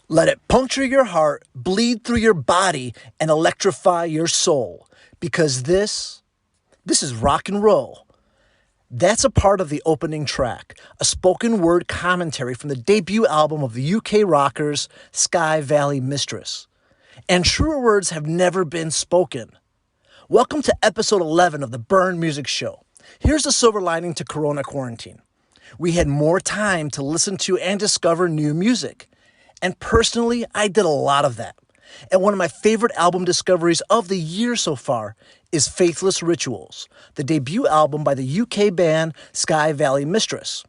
Let it puncture your heart, bleed through your body, and electrify your soul. Because this is rock and roll. That's a part of the opening track, a spoken word commentary from the debut album of the UK rockers, Sky Valley Mistress. And truer words have never been spoken. Welcome to episode 11 of the Burn Music Show. Here's the silver lining to Corona quarantine. We had more time to listen to and discover new music. And personally, I did a lot of that. And one of my favorite album discoveries of the year so far is Faithless Rituals, the debut album by the UK band Sky Valley Mistress.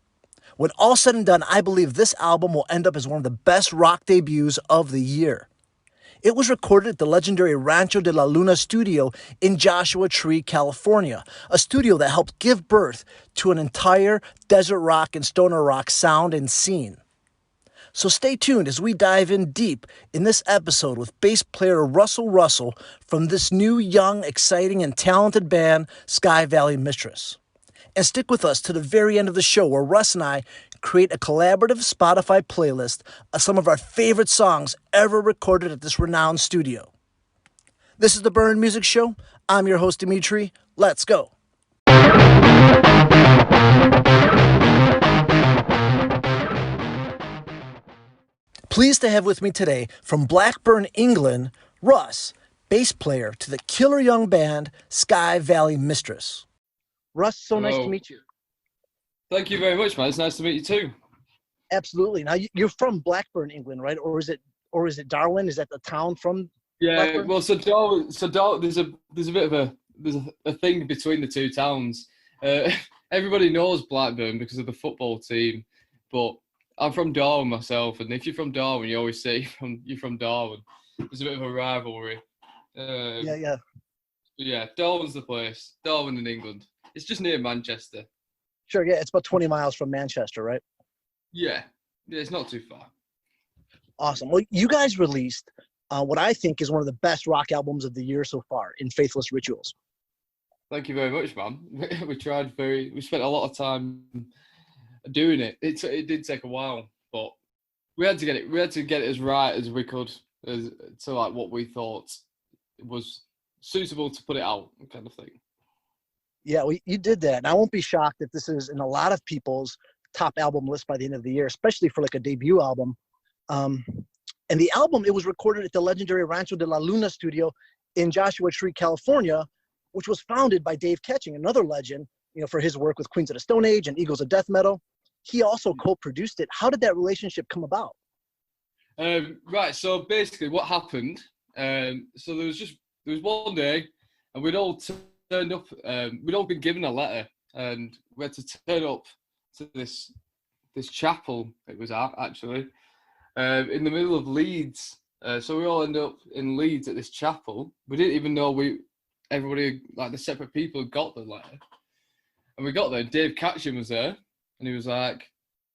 When all said and done, I believe this album will end up as one of the best rock debuts of the year. It was recorded at the legendary Rancho de la Luna studio in Joshua Tree, California, a studio that helped give birth to an entire desert rock and stoner rock sound and scene. So stay tuned as we dive in deep in this episode with bass player Russell Russell from this new, young, exciting, and talented band, Sky Valley Mistress. And stick with us to the very end of the show where Russ and I create a collaborative Spotify playlist of some of our favorite songs ever recorded at this renowned studio. This is the Burn Music Show. I'm your host, Dimitri. Let's go. Pleased to have with me today from Blackburn, England, Russ, bass player to the killer young band Sky Valley Mistress. Russ, so nice to meet you. Thank you very much, man. It's nice to meet you too. Absolutely. Now you're from Blackburn, England, right? Or is it Darwin? Is that the town from Blackburn? Well, so Darwin, there's a bit of a thing between the two towns. Everybody knows Blackburn because of the football team, but I'm from Darwin myself, and if you're from Darwin, you always say you're from Darwin. There's a bit of a rivalry. Yeah, Darwin's the place. Darwin in England. It's just near Manchester. Sure, yeah, it's about 20 miles from Manchester, right? Yeah, it's not too far. Awesome. Well, you guys released what I think is one of the best rock albums of the year so far in Faithless Rituals. Thank you very much, man. We spent a lot of time doing it. It did take a while, but we had to get it as right as we could to like what we thought was suitable to put it out, kind of thing. Yeah, well, you did that. And I won't be shocked if this is in a lot of people's top album list by the end of the year, especially for like a debut album. And the album, it was recorded at the legendary Rancho de la Luna studio in Joshua Tree, California, which was founded by Dave Ketching, another legend, for his work with Queens of the Stone Age and Eagles of Death Metal. He also co-produced it. How did that relationship come about? Right. So basically what happened, so there was one day and we'd all turned up, we'd all been given a letter and we had to turn up to this chapel it was at, actually, in the middle of Leeds. So we all ended up in Leeds at this chapel. We didn't even know everybody, like the separate people, had got the letter. And we got there, Dave Catchin was there, and he was like,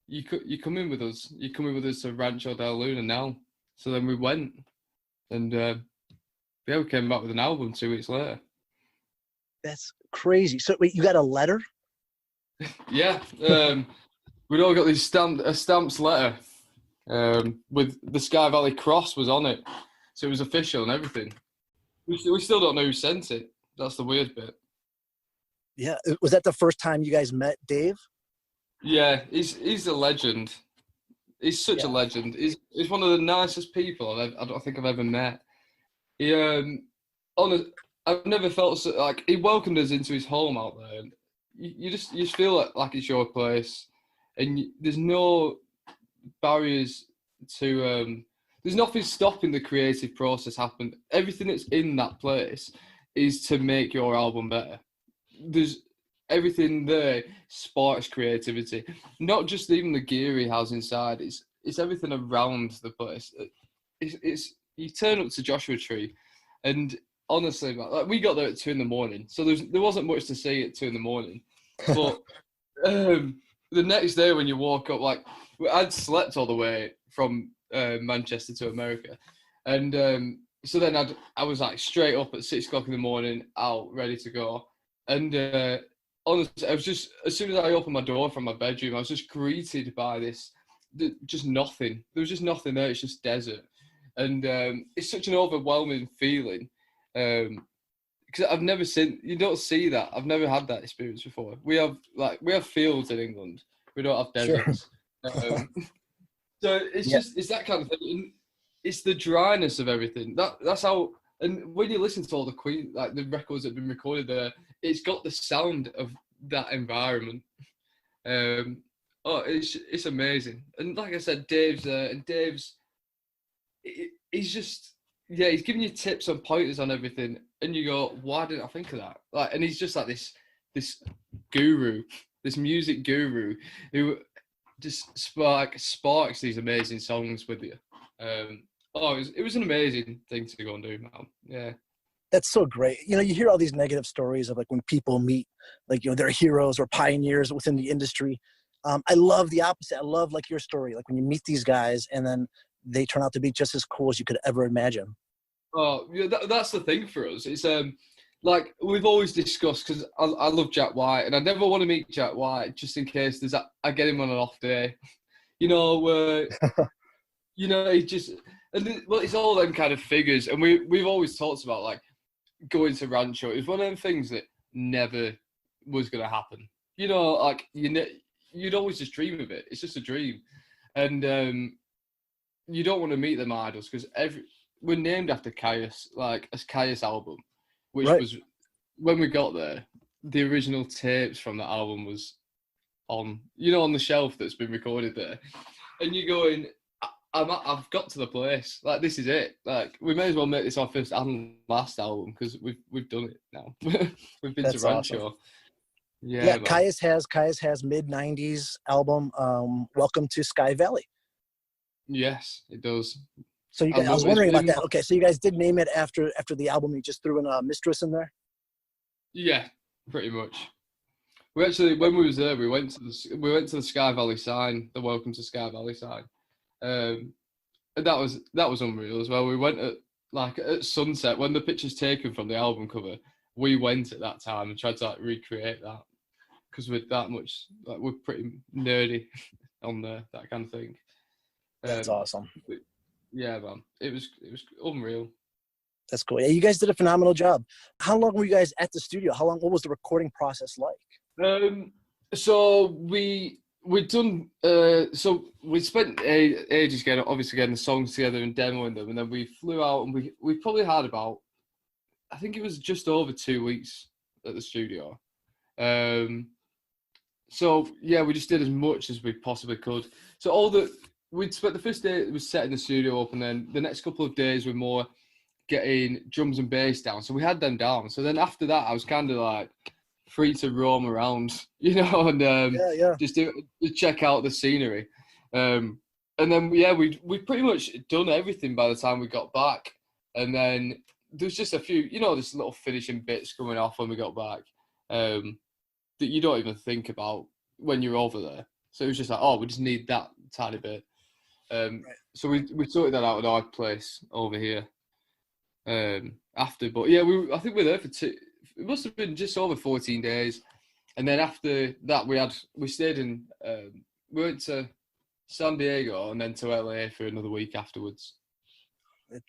you come in with us. You come in with us to Rancho del Luna now. So then we went, and we came back with an album 2 weeks later. That's crazy. So wait, you got a letter? Yeah, we'd all got a stamped letter with the Sky Valley Cross was on it, so it was official and everything. We still don't know who sent it. That's the weird bit. Yeah, was that the first time you guys met Dave? Yeah, he's a legend. He's such a legend. He's one of the nicest people I don't think I've ever met. He I've never felt so, like he welcomed us into his home out there. And you just feel like it's your place, and there's no barriers to. There's nothing stopping the creative process happen. Everything that's in that place is to make your album better. There's everything there sparks creativity. Not just even the gear he has inside. It's everything around the place. It's you turn up to Joshua Tree, and honestly, like we got there at 2 a.m, so there wasn't much to see at 2 a.m. But the next day when you woke up, like I'd slept all the way from Manchester to America, and so then I was like straight up at 6 o'clock in the morning, out ready to go, and honestly, I was just, as soon as I opened my door from my bedroom, I was just greeted by this just nothing. There was just nothing there. It's just desert, and it's such an overwhelming feeling. Because I've never seen, you don't see that. I've never had that experience before. We have fields in England. We don't have Sure. deserts. So Yeah. it's that kind of thing. And it's the dryness of everything. That's how. And when you listen to all the Queen, like the records that have been recorded there, it's got the sound of that environment. It's amazing. And like I said, Dave's there, and he's just, yeah, he's giving you tips and pointers on everything, and you go, why didn't I think of that? Like, and he's just like this guru, this music guru who just sparks these amazing songs with you. It was an amazing thing to go and do, man. Yeah. That's so great. You know, you hear all these negative stories of like when people meet, like, you know, their heroes or pioneers within the industry. I love the opposite. I love like your story, like when you meet these guys and then they turn out to be just as cool as you could ever imagine. Oh, yeah, that's the thing for us. It's like we've always discussed, because I love Jack White, and I never want to meet Jack White just in case I get him on an off day. You know, he just, well, it's all them kind of figures, and we've always talked about like going to Rancho. It was one of them things that never was going to happen. You know, like you'd always just dream of it. It's just a dream, and you don't want to meet them idols, because we're named after Caius, like a Caius album, which Right. was, when we got there, the original tapes from that album was on the shelf that's been recorded there, and you're going, I've got to the place. Like, this is it. Like, we may as well make this our first and last album, because we've done it now. We've been That's to Rancho. awesome. Yeah, Yeah, man. Caius has mid-90s album, Welcome to Sky Valley. Yes, it does. So you guys, I was wondering about that. Okay, so you guys did name it after the album. You just threw in Mistress in there? Yeah, pretty much. We actually, when we was there, we went to the Sky Valley sign, the Welcome to Sky Valley sign. And that was unreal as well. We went at sunset when the picture's taken from the album cover. We went at that time and tried to like recreate that, because we're that much, like, we're pretty nerdy on that kind of thing. That's awesome. Yeah, man, it was unreal. That's cool. Yeah, you guys did a phenomenal job. How long were you guys at the studio? What was the recording process like? So we done. So we spent ages getting the songs together and demoing them, and then we flew out, and we probably had about, I think it was just over 2 weeks at the studio. So yeah, we just did as much as we possibly could. So we'd spent the first day was setting the studio up, and then the next couple of days were more getting drums and bass down. So we had them down. So then after that, I was kind of like free to roam around, and just to check out the scenery. And then we pretty much done everything by the time we got back. And then there's just a few, just little finishing bits coming off when we got back, that you don't even think about when you're over there. So it was just like, oh, we just need that tiny bit. Right. So we sorted that out at our place over here. After, but yeah, I think we were there for it must have been just over 14 days, and then after that we stayed in, we went to San Diego and then to LA for another week afterwards.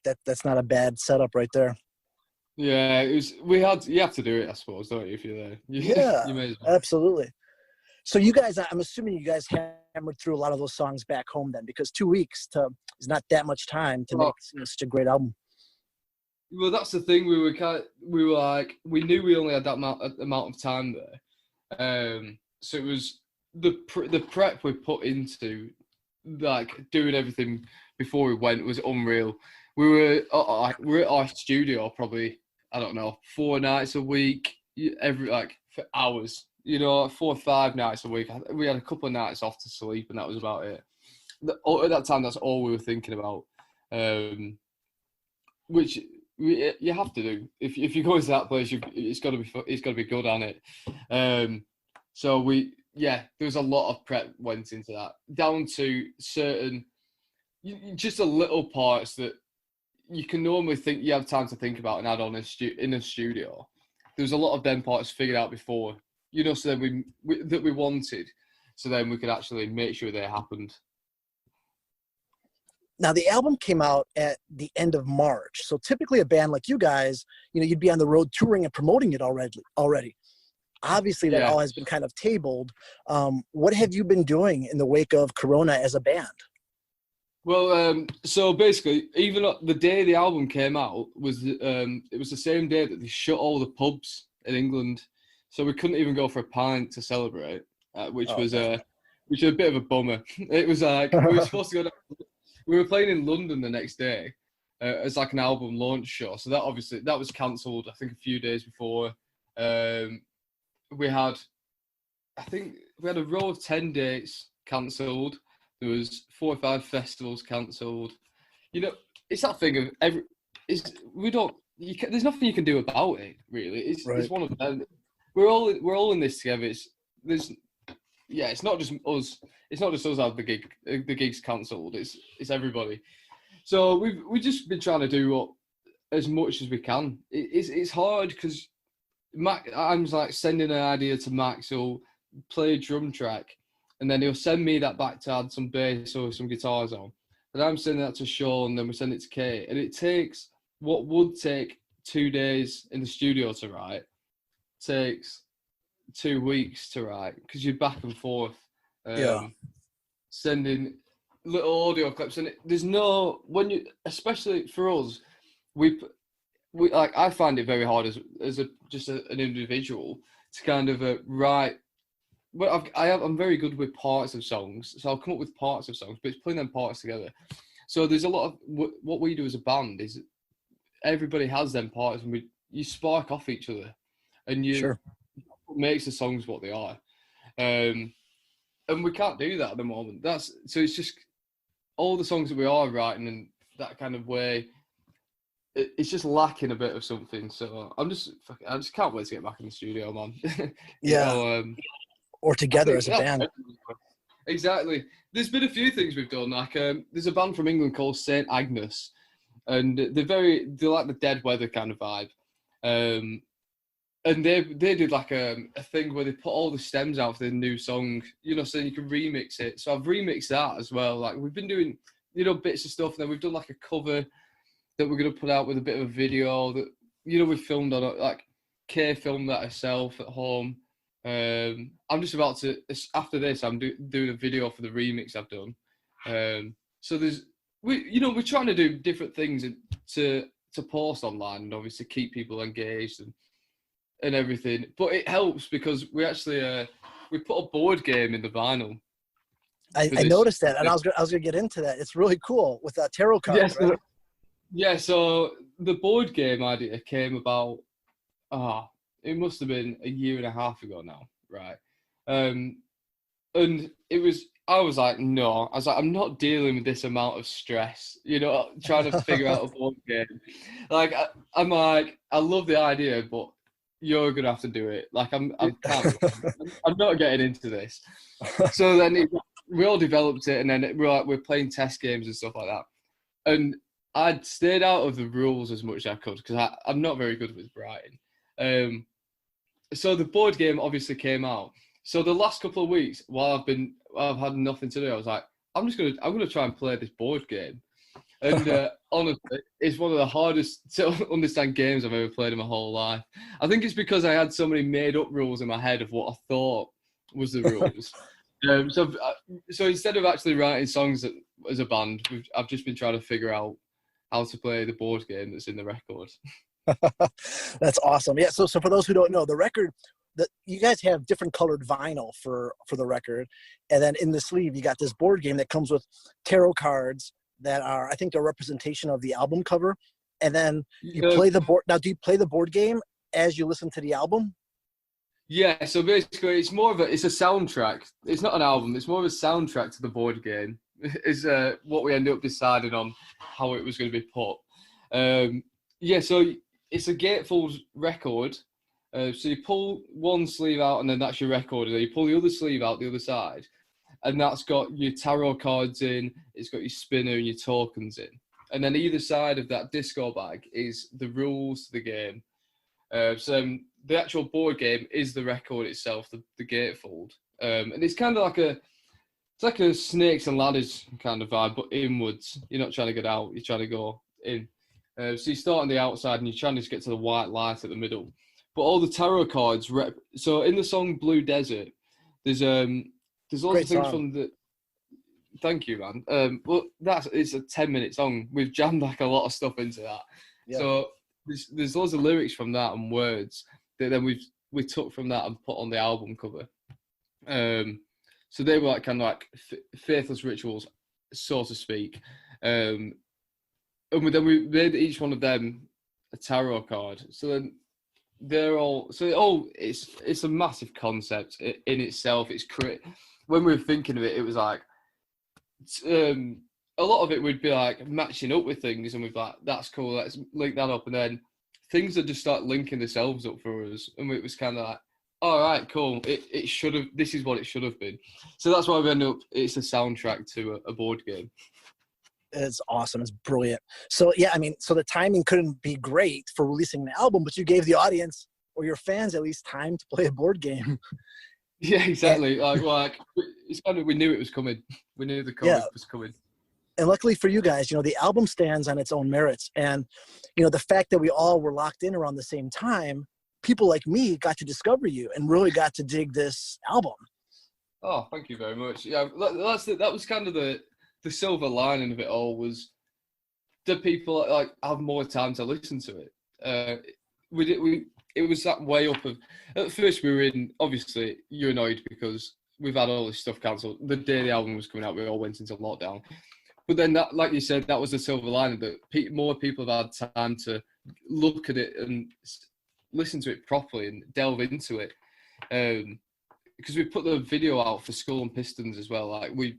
That's not a bad setup right there. Yeah, you have to do it, I suppose, don't you, if you're there? Yeah, you may as well. Absolutely. So you guys, I'm assuming you guys hammered through a lot of those songs back home then, because 2 weeks is not that much time to make such a great album. Well, that's the thing. We knew we only had that amount of time there. So it was the prep we put into like doing everything before we went was unreal. We were at our studio probably, I don't know, 4 nights a week, for hours. 4 or 5 nights a week. We had a couple of nights off to sleep, and that was about it. At that time, that's all we were thinking about. Which you have to do if you go to that place. It's got to be good on it. So there was a lot of prep went into that, down to certain just a little parts that you can normally think you have time to think about and add on in a studio. There was a lot of them parts figured out before, so then we wanted, so then we could actually make sure they happened. Now the album came out at the end of March. So typically a band like you guys, you'd be on the road touring and promoting it already. Obviously that Yeah. all has been kind of tabled. What have you been doing in the wake of Corona as a band? Well, so basically, even the day the album came out was it was the same day that they shut all the pubs in England, so we couldn't even go for a pint to celebrate, which Oh, was man. which was a bit of a bummer. It was like we were supposed to go. We were playing in London the next day as like an album launch show, so that was cancelled. I think a few days before. Um, we had, I think we had a row of 10 dates cancelled. There was 4 or 5 festivals cancelled. It's that thing of we don't. There's nothing you can do about it, really. It's Right. one of them. We're all in this together. It's not just us. It's not just us out the gig's cancelled. It's everybody. So we've just been trying to do as much as we can. It's hard because I'm like sending an idea to Max, who'll play a drum track, and then he'll send me that back to add some bass or some guitars on. And I'm sending that to Sean, and then we send it to Kate. And it takes what would take 2 days in the studio to write, takes 2 weeks to write because you're back and forth, Yeah. sending little audio clips, and there's no especially for us, we like I find it very hard as an individual to kind of write. Well, I'm very good with parts of songs, so I'll come up with parts of songs, but it's putting them parts together. So there's a lot of what we do as a band is everybody has them parts, and you spark off each other, and Sure. makes the songs what they are. And we can't do that at the moment. So it's just all the songs that we are writing in that kind of way. It's just lacking a bit of something. So I just can't wait to get back in the studio, man. Yeah. Or together as a band. Exactly. There's been a few things we've done. Like there's a band from England called Saint Agnes, and they're like the Dead Weather kind of vibe. And they did like a thing where they put all the stems out for the new song, so you can remix it. So I've remixed that as well. Like we've been doing, bits of stuff. And then we've done like a cover that we're going to put out with a bit of a video that, we've filmed on it. Like Kay filmed that herself at home. I'm just about to, after this, I'm doing a video for the remix I've done. So we're trying to do different things to post online and obviously keep people engaged and everything, but it helps because we actually we put a board game in the vinyl. I noticed that, and I was gonna get into that. It's really cool with that tarot cards, right? Yeah. So the board game idea came about. It must have been a year and a half ago now, right? And it was. I was like, no. I was like, I'm not dealing with this amount of stress, trying to figure out a board game. Like, I'm like, I love the idea, but you're gonna have to do it. Like I'm not getting into this. So then we all developed it, and then we're playing test games and stuff like that. And I'd stayed out of the rules as much as I could because I'm not very good with writing. So the board game obviously came out. So the last couple of weeks, while I've had nothing to do, I was like, I'm gonna try and play this board game. And honestly, it's one of the hardest to understand games I've ever played in my whole life. I think it's because I had so many made-up rules in my head of what I thought was the rules. So instead of actually writing songs as a band, I've just been trying to figure out how to play the board game that's in the record. That's awesome. Yeah. So for those who don't know, the record that you guys have different colored vinyl for the record, and then in the sleeve you got this board game that comes with tarot cards that are, I think, the representation of the album cover, and then you play the board. Now, do you play the board game as you listen to the album? Yeah, so basically it's a soundtrack. It's not an album, it's more of a soundtrack to the board game. Is what we ended up deciding on how it was going to be put. So it's a gatefold record. So you pull one sleeve out and then that's your record, and then you pull the other sleeve out the other side, and that's got your tarot cards in, it's got your spinner and your tokens in. And then either side of that disco bag is the rules to the game. So the actual board game is the record itself, the gatefold. And it's kind of like like a snakes and ladders kind of vibe, but inwards. You're not trying to get out, you're trying to go in. So you start on the outside and you're trying to get to the white light at the middle. But all the tarot cards so in the song Blue Desert, there's lots Great of things song. from the thank you, man. But it's a 10-minute song. We've jammed like a lot of stuff into that. Yeah. So there's loads of lyrics from that and words that then we took from that and put on the album cover. So they were like kind of like faithless rituals, so to speak. And then we made each one of them a tarot card. So then it's a massive concept in itself. When we were thinking of it, it was like a lot of it would be like matching up with things, and we'd be like, that's cool, let's link that up, and then things that just start linking themselves up for us, and it was kind of like, all right, cool. It should have. This is what it should have been. So that's why we ended up. It's a soundtrack to a board game. It's awesome. It's brilliant. So yeah, I mean, so the timing couldn't be great for releasing an album, but you gave the audience or your fans at least time to play a board game. Yeah, exactly. Like it's kind of, we knew it was coming. We knew the COVID was coming. And luckily for you guys, you know, the album stands on its own merits. And, you know, the fact that we all were locked in around the same time, people like me got to discover you and really got to dig this album. Oh, thank you very much. Yeah, that was kind of the silver lining of it all, was the people like have more time to listen to it. It was that way up of, at first we were in, obviously you're annoyed because we've had all this stuff cancelled. The day the album was coming out, we all went into lockdown. But then that, like you said, that was the silver lining, that more people have had time to look at it and listen to it properly and delve into it. Because we put the video out for Skull and Pistons as well. Like we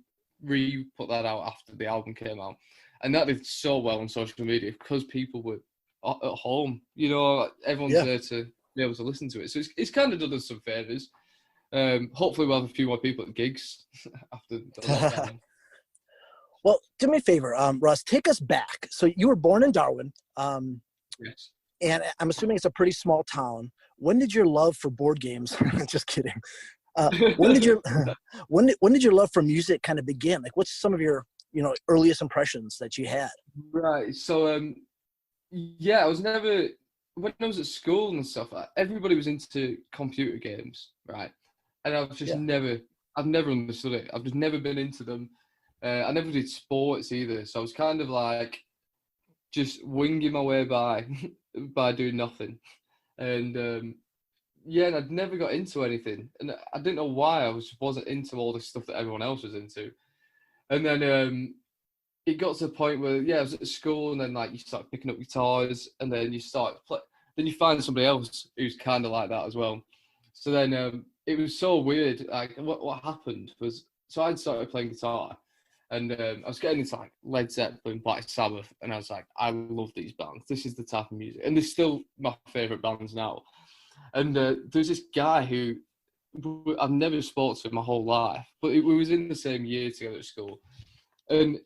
put that out after the album came out, and that did so well on social media because people were at home. You know, everyone's there to be able to listen to it. So it's kind of done us some favours. Hopefully we'll have a few more people at gigs after the lockdown. Well, do me a favor, Russ, take us back. So you were born in Darwin. Yes. And I'm assuming it's a pretty small town. When did your love for board games, just kidding. When did your love for music kind of begin? Like, what's some of your, you know, earliest impressions that you had? Right. So, yeah, I was never, when I was at school and stuff, everybody was into computer games, right? And I've just I've never understood it. I've just never been into them. I never did sports either. So I was kind of like just winging my way by doing nothing. And, and I'd never got into anything. And I didn't know why I wasn't into all the stuff that everyone else was into. And then it got to a point where, I was at school, and then like you start picking up guitars, and then you then you find somebody else who's kind of like that as well. So then it was so weird. Like what happened was, so I'd started playing guitar, and I was getting into like Led Zeppelin, Black Sabbath, and I was like, I love these bands. This is the type of music, and they're still my favorite bands now. And there's this guy who I've never spoken to in my whole life, but we was in the same year together at school, and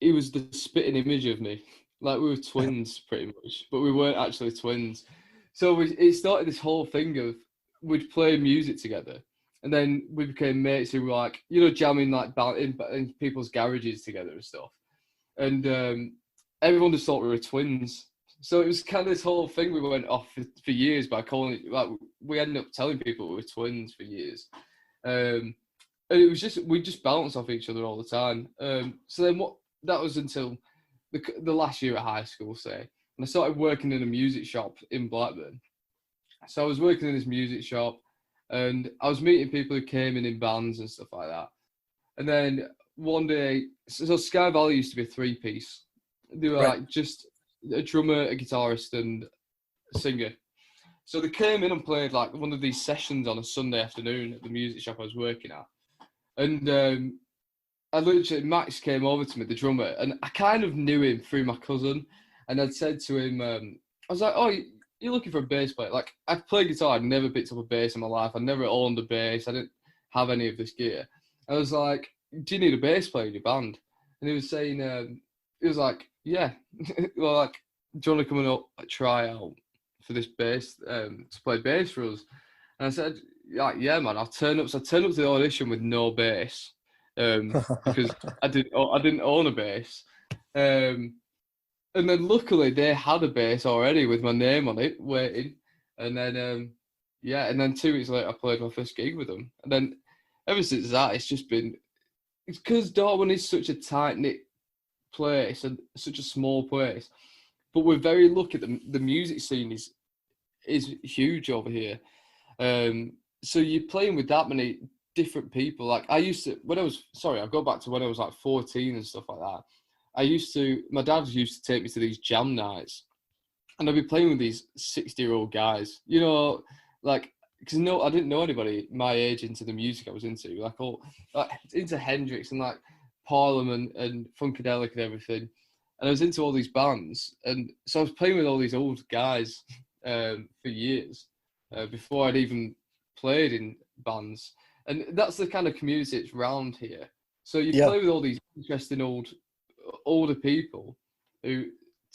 he was the spitting image of me. Like we were twins pretty much, but we weren't actually twins. So it started this whole thing of we'd play music together, and then we became mates who were like, you know, jamming like in people's garages together and stuff. And everyone just thought we were twins. So it was kind of this whole thing we went off for years by calling it, like we ended up telling people we were twins for years. And it was just, we just bounced off each other all the time. So then that was until the last year at high school, say. And I started working in a music shop in Blackburn. So I was working in this music shop, and I was meeting people who came in bands and stuff like that. And then one day, so Sky Valley used to be a 3-piece. They were like just a drummer, a guitarist, and a singer. So they came in and played like one of these sessions on a Sunday afternoon at the music shop I was working at. And Max came over to me, the drummer, and I kind of knew him through my cousin. And I'd said to him, I was like, oh, you're looking for a bass player? Like, I've played guitar, I'd never picked up a bass in my life. I never owned a bass. I didn't have any of this gear. I was like, do you need a bass player in your band? And he was saying, he was like, yeah. Well, like, do you want to come and try out for this bass, to play bass for us? And I said, yeah, man, I'll turn up. So I turned up to the audition with no bass. because I didn't own a bass. And then luckily they had a bass already with my name on it, waiting. And then and then 2 weeks later I played my first gig with them. And then ever since that, it's because Darwin is such a tight knit place and such a small place. But we're very lucky that the music scene is huge over here. So you're playing with that many different people. Like I used to, I'll go back to when I was like 14 and stuff like that. My dad used to take me to these jam nights, and I'd be playing with these 60-year-old guys, like, because I didn't know anybody my age into the music I was into, like into Hendrix and like Parliament and Funkadelic and everything. And I was into all these bands, and so I was playing with all these old guys for years before I'd even played in bands. And that's the kind of community it's round here. So you play with all these interesting older people who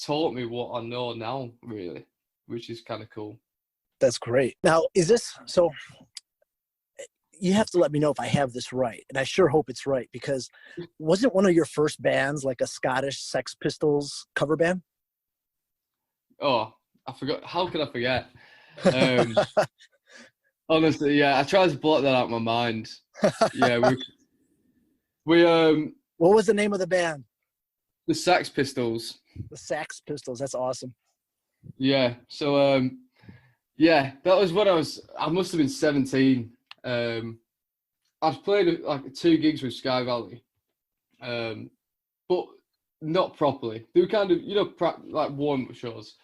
taught me what I know now, really, which is kind of cool. That's great. Now, is this so? You have to let me know if I have this right, and I sure hope it's right, because wasn't one of your first bands like a Scottish Sex Pistols cover band? Oh, I forgot. How could I forget? Honestly, yeah, I tried to block that out of my mind. Yeah, we What was the name of the band? The Sex Pistols. The Sex Pistols. That's awesome. Yeah. So that was when I must have been 17. I've played like 2 gigs with Sky Valley, but not properly. They were kind of, like warm-up shows.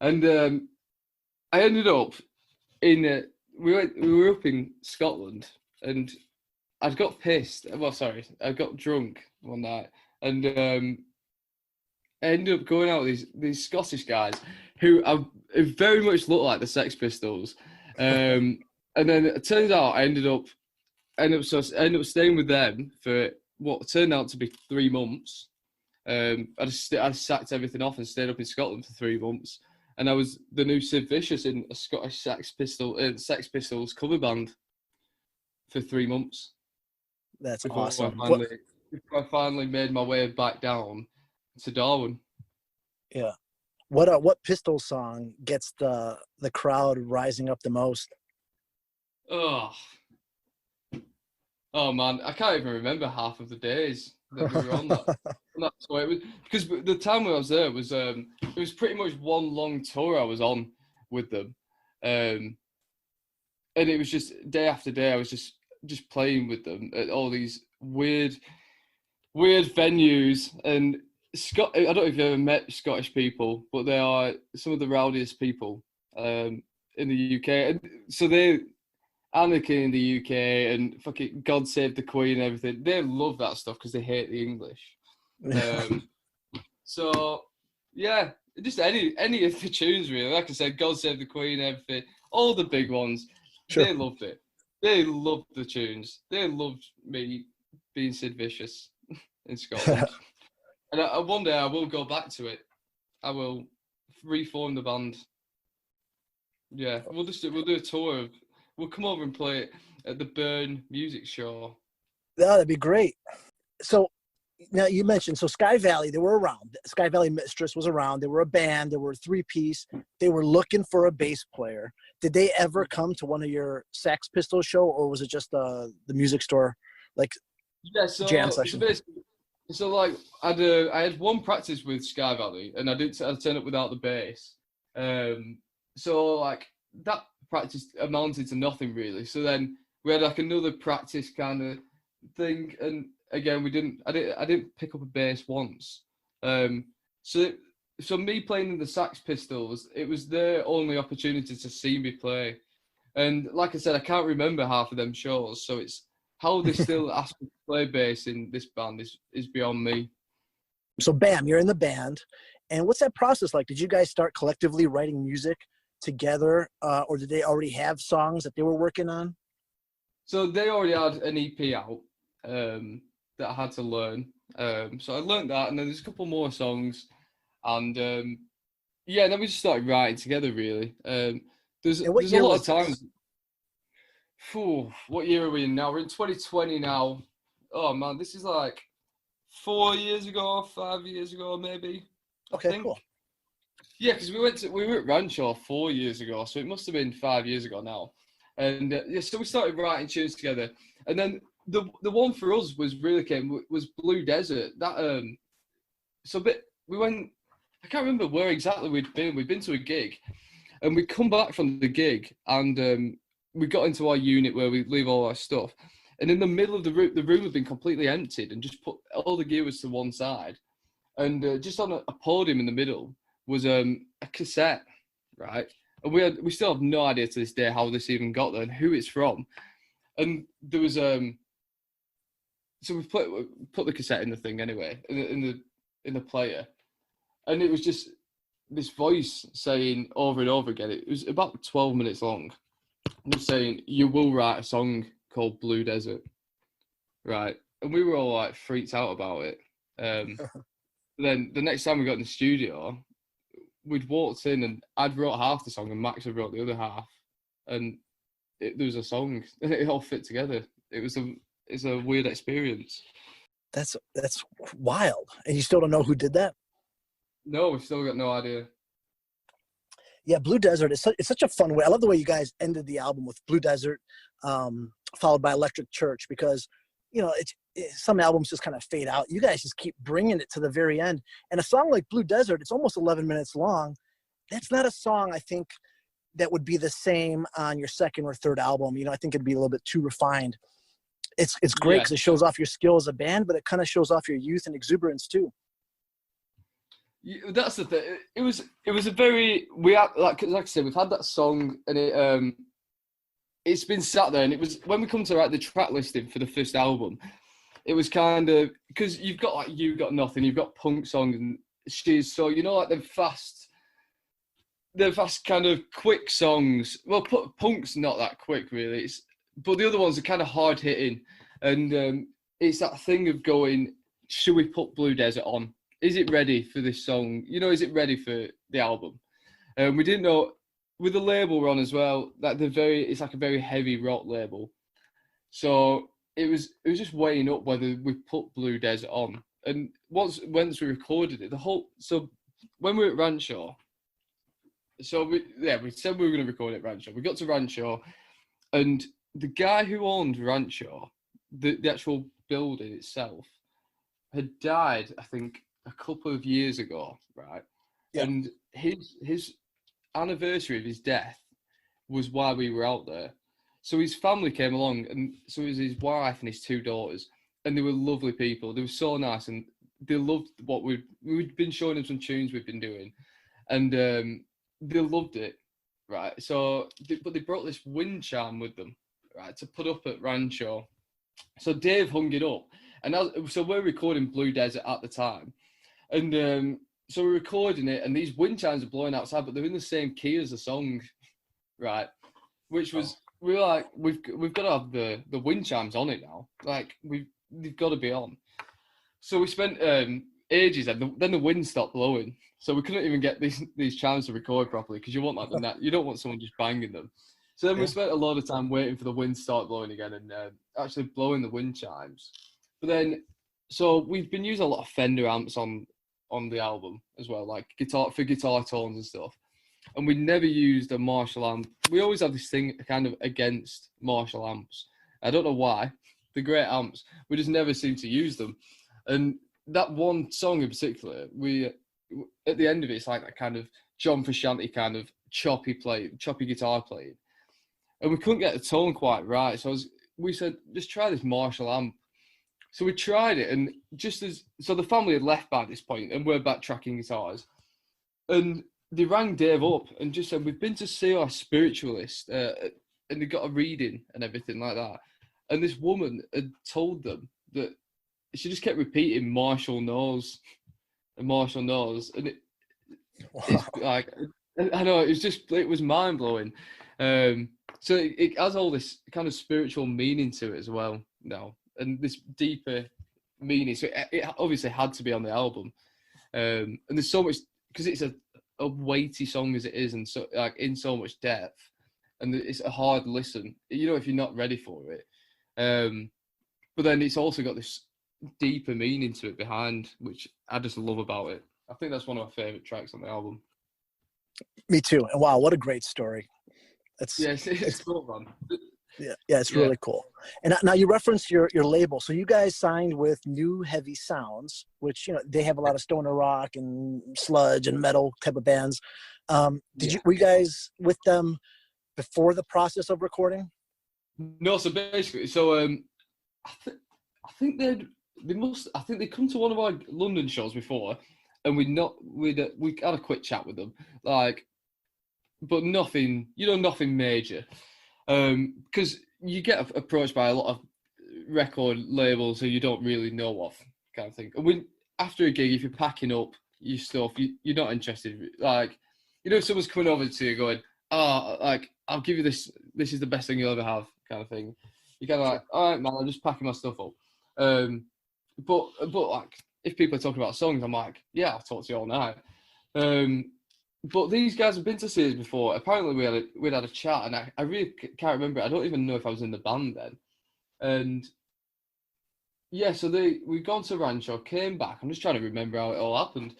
And I ended up in, we were up in Scotland, and I got pissed. Well, sorry, I got drunk one night, and I ended up going out with these Scottish guys who very much look like the Sex Pistols. And then it turns out I ended up staying with them for what turned out to be 3 months. I sacked everything off and stayed up in Scotland for 3 months, and I was the new Sid Vicious in a Scottish Sex Pistols cover band for 3 months. That's awesome. Before I finally made my way back down to Darwin. Yeah. What Pistol song gets the crowd rising up the most? Oh man, I can't even remember half of the days that we were on that. That's why it was, because the time when I was there was it was pretty much one long tour I was on with them, and it was just day after day I was just playing with them at all these weird venues. And I don't know if you've ever met Scottish people, but they are some of the rowdiest people in the UK. And so they Anarchy in the UK and fucking God Save the Queen and everything. They love that stuff because they hate the English. So yeah, just any of the tunes really. Like I said, God Save the Queen, everything, all the big ones. Sure. They loved it. They loved the tunes. They loved me being Sid Vicious in Scotland. And one day I will go back to it. I will reform the band. Yeah, we'll do a tour. We'll come over and play it at the Müsic Shöw. Yeah, that'd be great. So now you mentioned, so Sky Valley, they were around. Sky Valley Mistress was around. They were a band. They were a 3-piece. They were looking for a bass player. Did they ever come to one of your Sex Pistols show, or was it just the music store, like jam session? So like I had one practice with Sky Valley, and I turned up without the bass. So like that practice amounted to nothing really. So then we had like another practice kind of thing, and again I didn't pick up a bass once. So me playing in the Sex Pistols, it was their only opportunity to see me play. And like I said, I can't remember half of them shows, so it's how they still ask me to play bass in this band is beyond me. So bam, you're in the band. And what's that process like? Did you guys start collectively writing music together, or did they already have songs that they were working on? So they already had an EP out that I had to learn. So I learned that, and then there's a couple more songs, and then we just started writing together really. There's a lot of times. What year are we in now? We're in 2020 now. oh man, this is like 4 years ago, 5 years ago, maybe. I Okay, think. cool. Yeah, because we were at Rancho 4 years ago, so it must have been 5 years ago now. And yeah, so we started writing tunes together, and then the one for us was Blue Desert. So we went. I can't remember where exactly we'd been. We'd been to a gig, and we come back from the gig, and we got into our unit where we leave all our stuff. And in the middle of the room had been completely emptied, and just put all the gear was to one side, and just on a podium in the middle was a cassette, right? And we still have no idea to this day how this even got there and who it's from. And there was so we put the cassette in the thing anyway, in the player, and it was just this voice saying over and over again. It was about 12 minutes long, just saying, "You will write a song called Blue Desert," right? And we were all like freaked out about it. Then the next time we got in the studio, we'd walked in and I'd wrote half the song and Max had wrote the other half, and there was a song and it all fit together. It's a weird experience. That's wild. And you still don't know who did that? No, we've still got no idea. Yeah, Blue Desert is such a fun way. I love the way you guys ended the album with Blue Desert, followed by Electric Church, because some albums just kind of fade out. You guys just keep bringing it to the very end. And a song like Blue Desert, it's almost 11 minutes long. That's not a song I think that would be the same on your second or third album. I think it'd be a little bit too refined. It's great because it shows off your skill as a band, but it kind of shows off your youth and exuberance too. Yeah, that's the thing. It was a very like I said, we've had that song and it's been sat there, and it was when we come to write the track listing for the first album. It was kind of because you've got like You Got Nothing, you've got punk songs and She's, so like the fast kind of quick songs. Well, punk's not that quick really. But the other ones are kind of hard hitting, and it's that thing of going, should we put Blue Desert on? Is it ready for this song? Is it ready for the album? We didn't know with the label we're on as well. That it's like a very heavy rock label, so it was just weighing up whether we put Blue Desert on. And once we recorded it, so when we were at Rancho, so we said we were going to record it at Rancho. We got to Rancho, and the guy who owned Rancho, the actual building itself, had died, I think, a couple of years ago, right? Yeah. And his anniversary of his death was why we were out there. So his family came along, and so it was his wife and his two daughters, and they were lovely people. They were so nice, and they loved what we'd been showing them some tunes we've been doing, and they loved it, right? So, but they brought this wind chime with them, right, to put up at Rancho. So Dave hung it up, and so we're recording Blue Desert at the time, and so we're recording it, and these wind chimes are blowing outside, but they're in the same key as the song, right? Which was we were like, we've got to have the wind chimes on it now. Like they've got to be on. So we spent ages, and then the wind stopped blowing, so we couldn't even get these chimes to record properly because you want you don't want someone just banging them. So then we spent a lot of time waiting for the wind to start blowing again and actually blowing the wind chimes. But then, so we've been using a lot of Fender amps on the album as well, like guitar tones and stuff. And we never used a Marshall amp. We always have this thing kind of against Marshall amps. I don't know why. They're great amps. We just never seem to use them. And that one song in particular, we at the end of it, it's like that kind of John Frusciante kind of choppy guitar playing. And we couldn't get the tone quite right. So we said, just try this Marshall amp. So we tried it, and so the family had left by this point, and we're backtracking guitars. And they rang Dave up and just said, we've been to see our spiritualist, and they got a reading and everything like that. And this woman had told them that she just kept repeating Marshall knows, and Marshall knows. And it's like, I know, it was mind blowing. So it has all this kind of spiritual meaning to it as well now, and this deeper meaning. So it obviously had to be on the album. And there's so much, because it's a weighty song as it is, and so like in so much depth, and it's a hard listen, if you're not ready for it. but then it's also got this deeper meaning to it behind, which I just love about it. I think that's one of my favorite tracks on the album. Me too. And wow, what a great story. It's cool, man. Yeah, it's really cool. And now you referenced your label. So you guys signed with New Heavy Sounds, which, you know, they have a lot of stoner rock and sludge and metal type of bands. Were you guys with them before the process of recording? No, so basically, I think they come to one of our London shows before, and we had a quick chat with them, like, but nothing major, because you get approached by a lot of record labels who you don't really know of, kind of thing. And after a gig, if you're packing up your stuff, you're not interested. Like, you know, if someone's coming over to you going, "Oh, like, I'll give you this. This is the best thing you'll ever have," kind of thing. You kind of like, "All right, man, I'm just packing my stuff up." But like, if people are talking about songs, I'm like, "Yeah, I'll talk to you all night." But these guys have been to see us before. Apparently, we'd had a chat, and I really can't remember. I don't even know if I was in the band then. And yeah, so we'd gone to Rancho, came back. I'm just trying to remember how it all happened.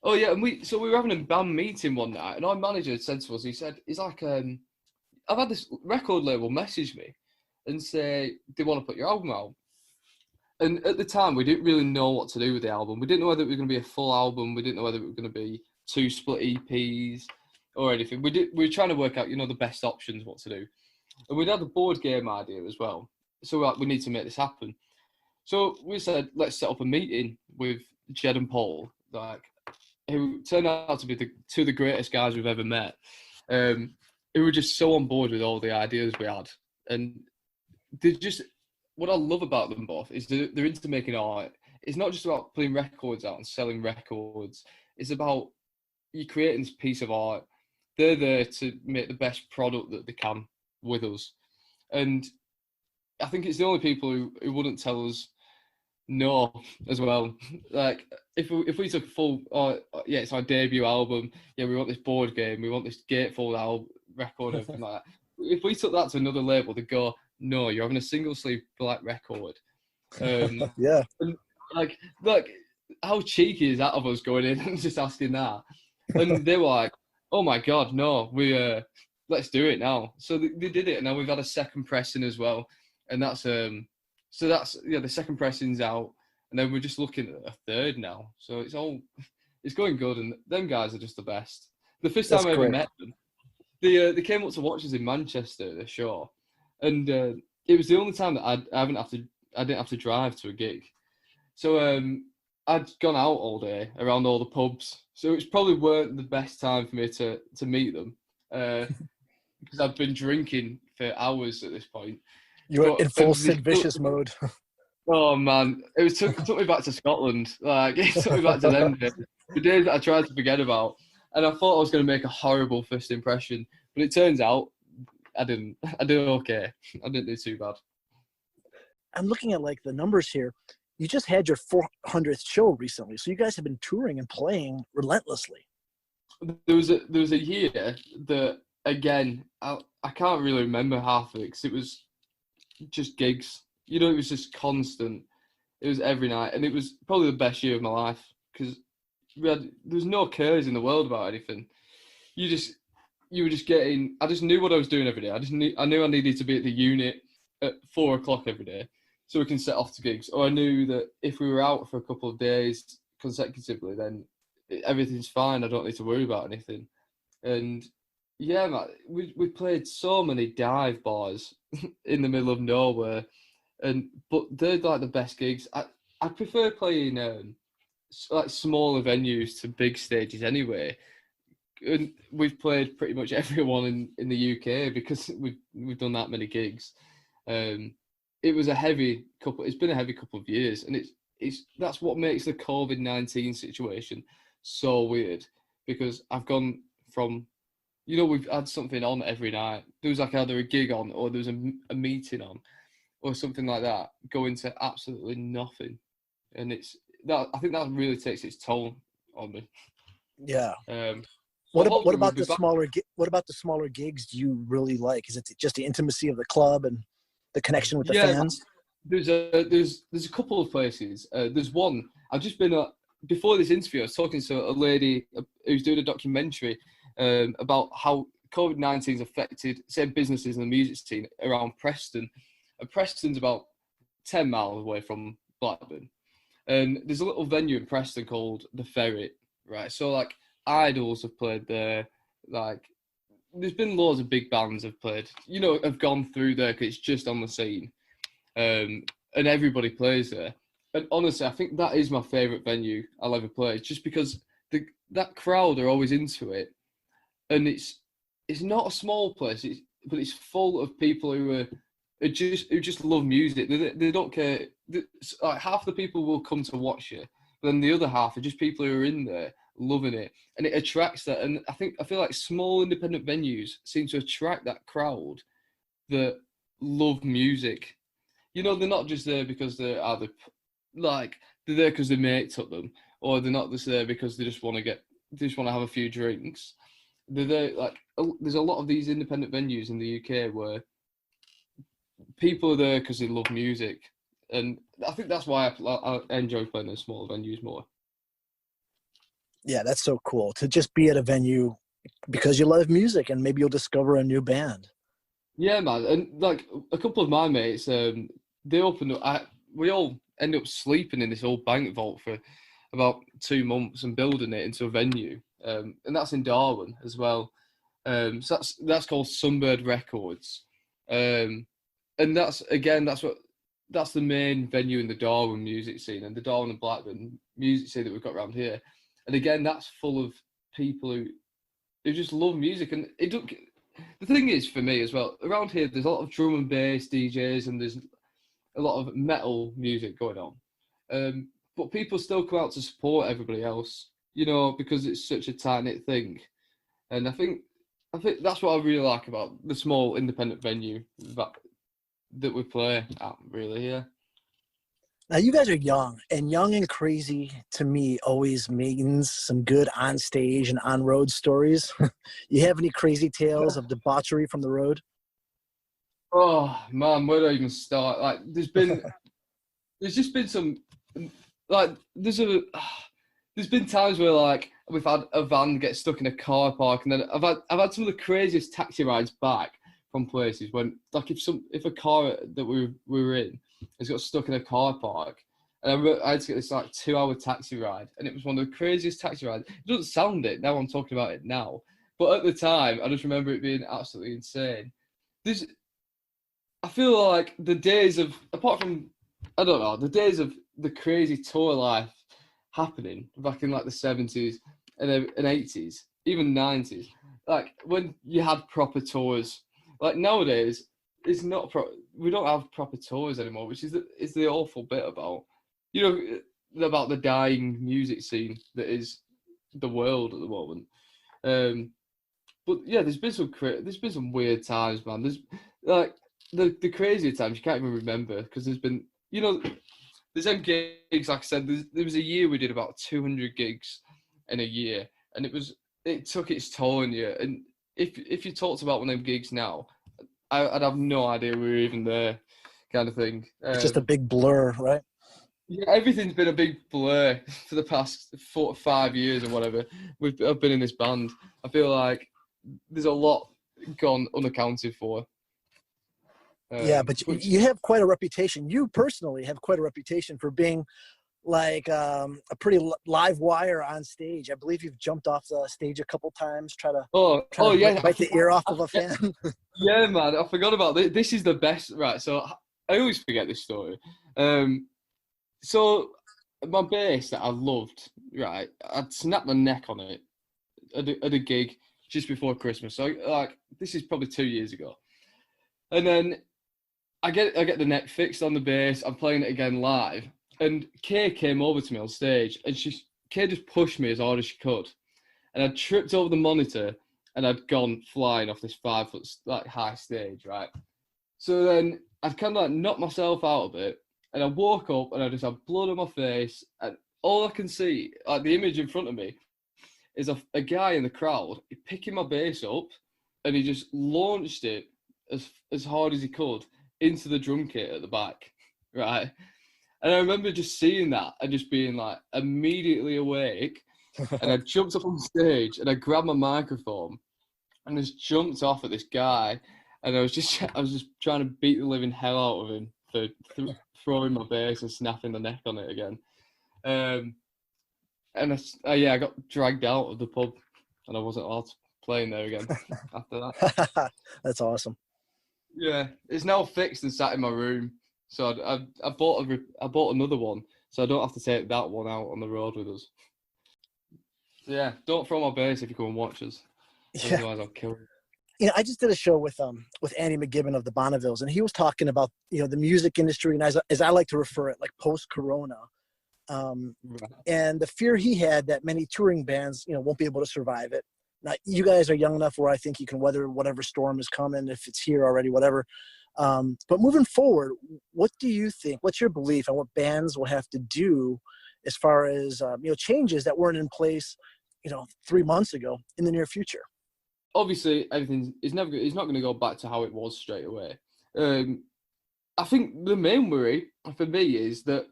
Oh yeah, and we were having a band meeting one night, and our manager had said to us, he's like, I've had this record label message me and say they want to put your album out. And at the time, we didn't really know what to do with the album. We didn't know whether it was going to be a full album. We didn't know whether it was going to be 2 split EPs or anything. We were trying to work out, you know, the best options, what to do. And we'd had a board game idea as well. So we're like, we need to make this happen. So we said, let's set up a meeting with Jed and Paul, like, who turned out to be two of the greatest guys we've ever met, who were just so on board with all the ideas we had. And what I love about them both is they're into making art. It's not just about putting records out and selling records. It's about you creating this piece of art. They're there to make the best product that they can with us. And I think it's the only people who wouldn't tell us no as well. Like, if we took a full, it's our debut album, yeah, we want this board game, we want this gatefold record, everything like that. If we took that to another label, they'd go, no, you're having a single sleeve black record. Yeah. And like, how cheeky is that of us going in and just asking that? And they were like, oh my God, no, let's do it now. So they did it, and now we've had a second pressing as well. And that's, the second pressing's out, and then we're just looking at a third now. So it's going good, and them guys are just the best. The first time I ever met them, they came up to watch us in Manchester at the show, and it was the only time that I didn't have to drive to a gig. So I'd gone out all day around all the pubs, so it's probably weren't the best time for me to meet them, because I'd been drinking for hours at this point. You were in full Sid Vicious mode. Oh man, it took me back to Scotland. Like, it took me back to them days, the days that I tried to forget about. And I thought I was going to make a horrible first impression, but it turns out I didn't. I did okay. I didn't do too bad. I'm looking at like the numbers here. You just had your 400th show recently, so you guys have been touring and playing relentlessly. There was a year that, again, I can't really remember half of it, because it was just gigs. You know, it was just constant. It was every night, and it was probably the best year of my life, because there was no cares in the world about anything. You were just getting. I just knew what I was doing every day. I knew I needed to be at the unit at 4 o'clock every day, so we can set off to gigs. Or I knew that if we were out for a couple of days consecutively, then everything's fine. I don't need to worry about anything. And yeah, man, we played so many dive bars in the middle of nowhere, but they're like the best gigs. I prefer playing like smaller venues to big stages anyway. And we've played pretty much everyone in the UK because we've done that many gigs. It was a heavy couple. It's been a heavy couple of years, and that's what makes the COVID-19 situation so weird, because I've gone from, you know, we've had something on every night. There was like either a gig on, or there was a meeting on, or something like that, going to absolutely nothing. And I think that really takes its toll on me. Yeah. What about the smaller gigs do you really like? Is it just the intimacy of the club and the connection with the fans? there's a couple of places. There's one I've just been before this interview. I was talking to a lady who's doing a documentary about how COVID-19 has affected, say, businesses in the music scene around Preston. And Preston's about 10 miles away from Blackburn. And there's a little venue in Preston called the Ferret, right? So like Idols have played there, like there's been loads of big bands have played, have gone through there because it's just on the scene, and everybody plays there. And honestly, I think that is my favourite venue I'll ever play, just because that crowd are always into it, and it's not a small place, but it's full of people who just love music. They don't care. Like half the people will come to watch it, but then the other half are just people who are in there loving it, and it attracts that. And I feel like small independent venues seem to attract that crowd that love music. They're not just there because they're either like they're there because their mate took them, or they're not just there because they just want to have a few drinks. They're there like there's a lot of these independent venues in the UK where people are there because they love music, and I think that's why I enjoy playing in smaller venues more. Yeah, that's so cool to just be at a venue because you love music, and maybe you'll discover a new band. Yeah, man, and like a couple of my mates, they opened up. We all ended up sleeping in this old bank vault for about 2 months and building it into a venue, and that's in Darwin as well. So that's called Sunbird Records, and that's the main venue in the Darwin music scene and the Darwin and Blackburn music scene that we've got around here. And again, that's full of people who just love music. And the thing is, for me as well, around here, there's a lot of drum and bass DJs and there's a lot of metal music going on. But people still come out to support everybody else, because it's such a tight-knit thing. And I think that's what I really like about the small independent venue that we play at, really, yeah. Now, you guys are young, and young and crazy to me always means some good on stage and on road stories. You have any crazy tales of debauchery from the road? Oh man, where do I even start? Like, there's just been some, like, there's been times where like we've had a van get stuck in a car park, and then I've had some of the craziest taxi rides back from places when, like, if a car that we were in has got stuck in a car park, and I had to get this like 2-hour taxi ride, and it was one of the craziest taxi rides. It doesn't sound it now. I'm talking about it now, but at the time, I just remember it being absolutely insane. I feel like the days of, apart from, I don't know, the days of the crazy tour life happening back in like the 70s and 80s, even 90s, like when you had proper tours. Like nowadays, it's not we don't have proper tours anymore, which is the awful bit about, about the dying music scene that is the world at the moment. But yeah, there's been some weird times, man. There's like the crazier times you can't even remember, because there's been, there's them gigs, like I said, there was a year we did about 200 gigs in a year, and it took its toll on you. And if you talked about one of them gigs now, I'd have no idea we were even there, kind of thing. It's just a big blur, right? Yeah, everything's been a big blur for the past 4 or 5 years or whatever. I've been in this band. I feel like there's a lot gone unaccounted for. Yeah, but you have quite a reputation. You personally have quite a reputation for being like a pretty live wire on stage. I believe you've jumped off the stage a couple times, try to bite the ear off of a fan. Yeah, man, I forgot about this. This is the best, right? So I always forget this story. So my bass that I loved, right? I'd snapped my neck on it at a gig just before Christmas. So like this is probably 2 years ago, and then I get the neck fixed on the bass. I'm playing it again live. And Kay came over to me on stage, and Kay just pushed me as hard as she could, and I tripped over the monitor, and I'd gone flying off this 5-foot like high stage, right? So then I'd kind of like knocked myself out of it, and I woke up, and I just had blood on my face, and all I can see, like the image in front of me, is a guy in the crowd picking my bass up, and he just launched it as hard as he could into the drum kit at the back. right? And I remember just seeing that and just being like immediately awake. And I jumped up on stage and I grabbed my microphone and just jumped off at this guy. And I was just trying to beat the living hell out of him for throwing my bass and snapping the neck on it again. And I got dragged out of the pub and I wasn't allowed to play in there again after that. That's awesome. Yeah, it's now fixed and sat in my room. So I bought another one, so I don't have to take that one out on the road with us. So yeah, don't throw my bass if you come and watch us. Yeah. Otherwise, I'll kill you. You know, I just did a show with Andy McGibbon of the Bonnevilles, and he was talking about, you know, the music industry, and as I like to refer it, like post-corona, Right. and the fear he had that many touring bands, you know, won't be able to survive it. Now, you guys are young enough where I think you can weather whatever storm is coming, if it's here already, whatever. But moving forward, what do you think? What's your belief on what bands will have to do as far as you know, changes that weren't in place, you know, 3 months ago in the near future? Obviously, everything is never. It's not going to go back to how it was straight away. I think the main worry for me is that